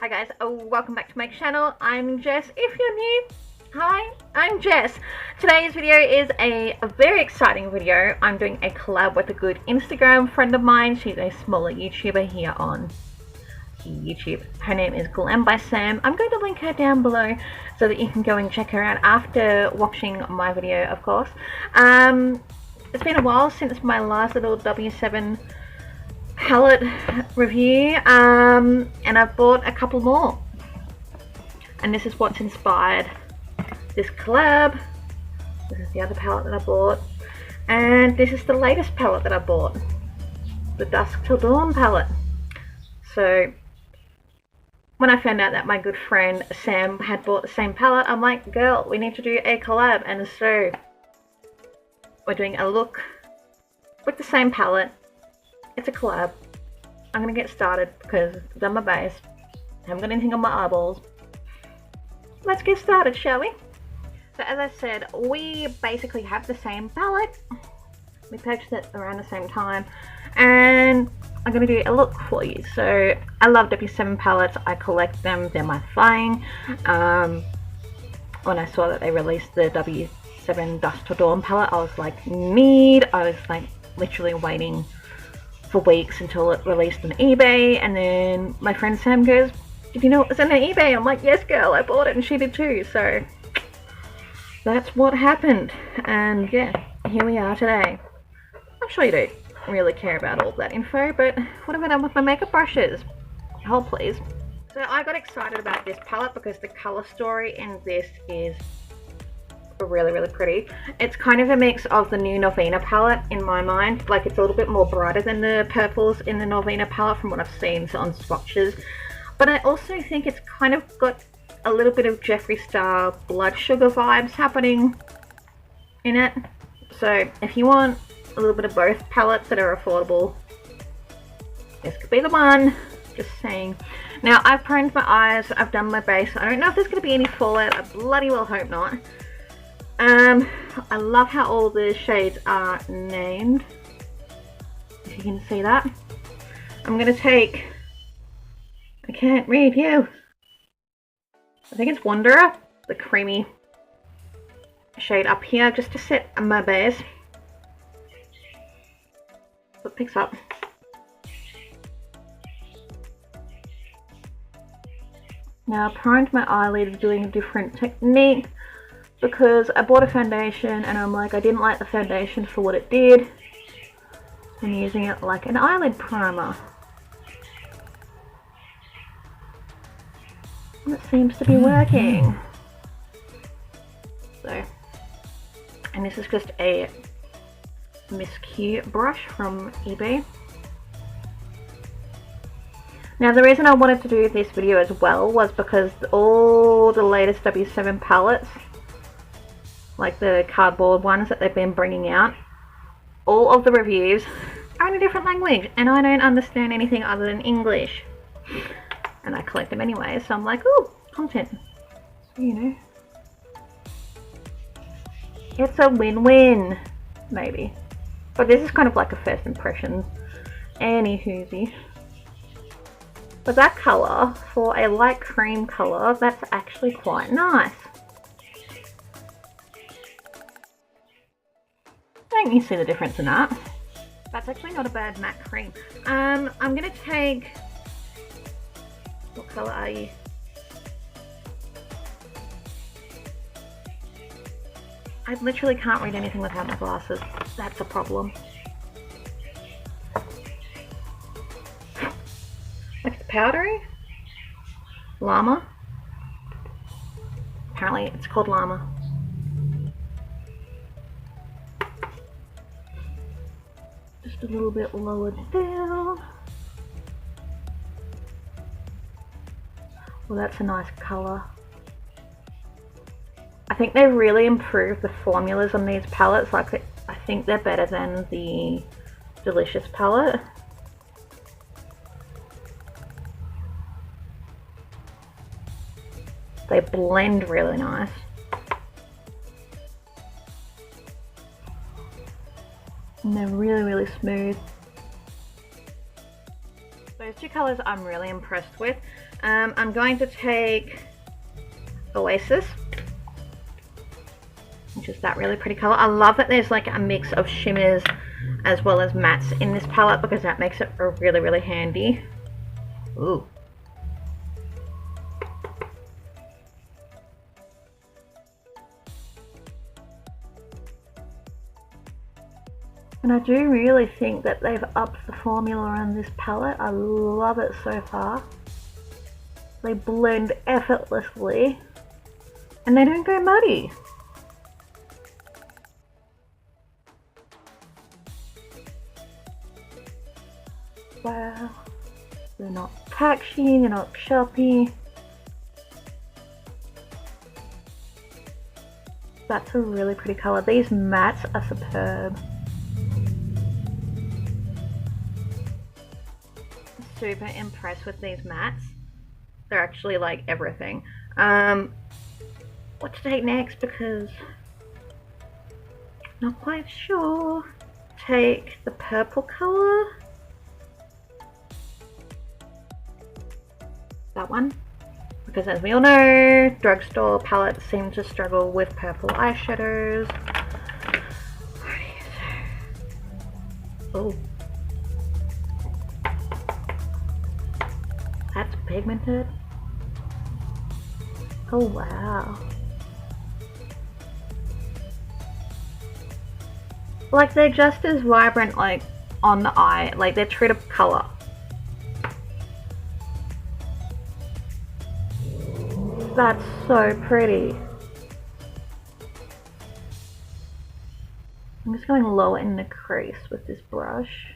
Hi guys, welcome back to my channel. I'm Jess. If you're new, hi, I'm Jess. Today's video is a very exciting video. I'm doing a collab with a good Instagram friend of mine. She's a smaller YouTuber here on YouTube. Her name is Glambysam. I'm going to link her down below so that you can go and check her out after watching my video, of course. It's been a while since my last little W7 palette review, and I've bought a couple more, and this is what's inspired this collab. This is the other palette that I bought, and this is the latest palette that I bought, the Dusk Till Dawn palette. So when I found out that my good friend Sam had bought the same palette, I'm like, girl, we need to do a collab. And so we're doing a look with the same palette. It's a collab. I'm gonna get started because I've done my base. I haven't got anything on my eyeballs. Let's get started, shall we? So as I said, we basically have the same palette. We purchased it around the same time, and I'm gonna do a look for you. So I love W7 palettes. I collect them. They're my thing. When I saw that they released the W7 Dusk Till Dawn palette, I was like, need. I was like literally waiting for weeks until it released on eBay, and then my friend Sam goes, did you know it was on eBay? I'm like, yes girl, I bought it, and she did too. So that's what happened, and yeah, here we are today. I'm sure you don't really care about all that info, but what have I done with my makeup brushes? Hold please. So I got excited about this palette because the color story in this is really pretty. It's kind of a mix of the new Novena palette in my mind. Like, it's a little bit more brighter than the purples in the Novena palette from what I've seen on swatches, but I also think it's kind of got a little bit of Jeffree Star blood sugar vibes happening in it. So if you want a little bit of both palettes that are affordable, this could be the one. Just saying. Now, I've primed my eyes, I've done my base. I don't know if there's going to be any fallout. I bloody well hope not. I love how all the shades are named, if you can see that. I'm going to take, I can't read you, I think it's Wanderer, the creamy shade up here, just to set my base. So it picks up. Now, I primed my eyelid doing a different technique, because I bought a foundation and I'm like, I didn't like the foundation for what it did. I'm using it like an eyelid primer. And it seems to be working. So, and this is just a Miss Q brush from eBay. Now, the reason I wanted to do this video as well was because all the latest W7 palettes, like the cardboard ones that they've been bringing out, all of the reviews are in a different language, and I don't understand anything other than English, and I collect them anyway, so I'm like, ooh, content, so, you know, it's a win-win, maybe. But this is kind of like a first impression, anywhoosie. But that colour, for a light cream colour, that's actually quite nice. Don't you see the difference in that? That's actually not a bad matte cream. I'm gonna take, what colour are you? I literally can't read anything without my glasses. That's a problem. Like, it's powdery? Llama? Apparently it's called Llama. Just a little bit lower down. Well, that's a nice colour. I think they've really improved the formulas on these palettes. Like, I think they're better than the Delicious palette. They blend really nice. And they're really smooth. Those two colours I'm really impressed with. I'm going to take Oasis, which is that really pretty color. I love that there's like a mix of shimmers as well as mattes in this palette because that makes it really, really handy. Ooh. And I do really think that they've upped the formula on this palette. I love it so far. They blend effortlessly and they don't go muddy. Wow. They're not patchy, they're not choppy. That's a really pretty color. These mattes are superb. Super impressed with these mattes. They're actually like everything. What to take next because not quite sure. Take the purple color. That one. Because as we all know, drugstore palettes seem to struggle with purple eyeshadows. Oh. That's pigmented. Oh wow. Like they're just as vibrant like on the eye, like they're true to color. That's so pretty. I'm just going lower in the crease with this brush.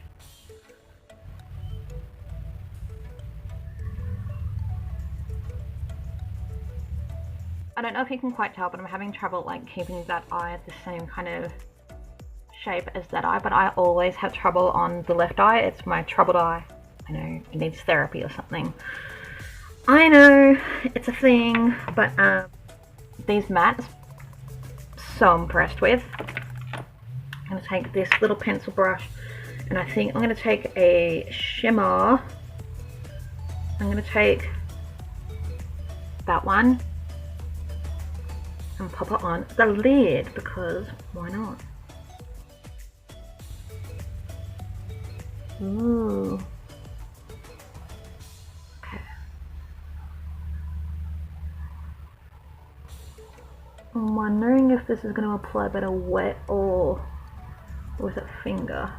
I don't know if you can quite tell, but I'm having trouble like keeping that eye at the same kind of shape as that eye, but I always have trouble on the left eye. It's my troubled eye. I know it needs therapy or something. I know it's a thing, but these mattes, so impressed with. I'm going to take this little pencil brush and I think I'm going to take a shimmer. I'm going to take that one and pop it on the lid because why not? Ooh. Okay. I'm wondering if this is going to apply better wet or with a finger.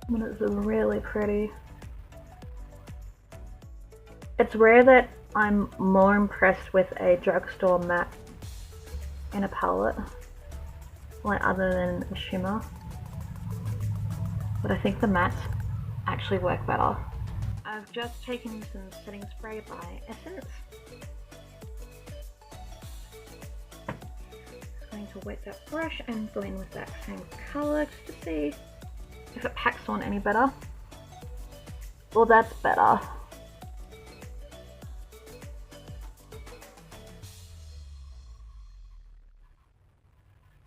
But it's really pretty. It's rare that I'm more impressed with a drugstore matte in a palette, like other than a shimmer. But I think the mattes actually work better. I've just taken some setting spray by Essence. Just going to wet that brush and go in with that same colour just to see if it packs on any better. Well, that's better.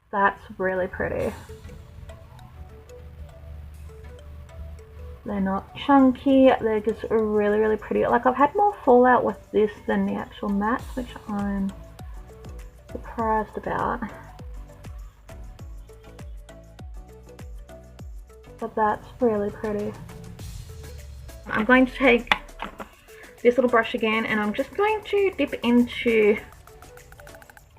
That's really pretty. They're not chunky, they're just really, really pretty. Like I've had more fallout with this than the actual mattes, which I'm surprised about. But that's really pretty. I'm going to take this little brush again and I'm just going to dip into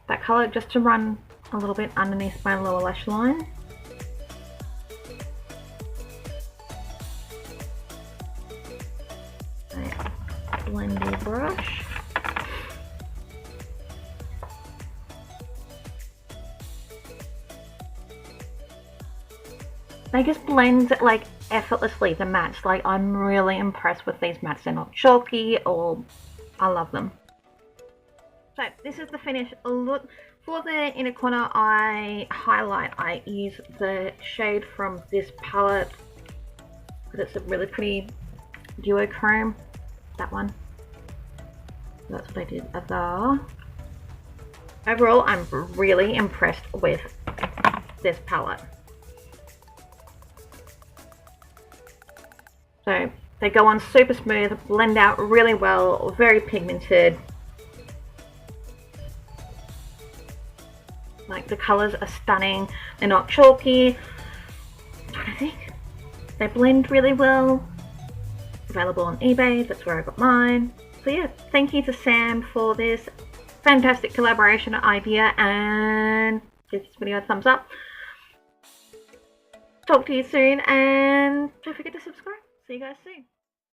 that colour just to run a little bit underneath my lower lash line. A blendy brush. They just blend like effortlessly, the mattes. Like I'm really impressed with these mattes. They're not chalky or I love them. So this is the finished look. For the inner corner eye highlight, I use the shade from this palette because it's a really pretty duochrome. That one. That's what I did there. Overall, I'm really impressed with this palette. So they go on super smooth, blend out really well, very pigmented. Like, the colours are stunning, they're not chalky. I'm trying to think. They blend really well. Available on eBay, that's where I got mine. So yeah, thank you to Sam for this fantastic collaboration idea, and give this video a thumbs up. Talk to you soon, and don't forget to subscribe. See you guys soon.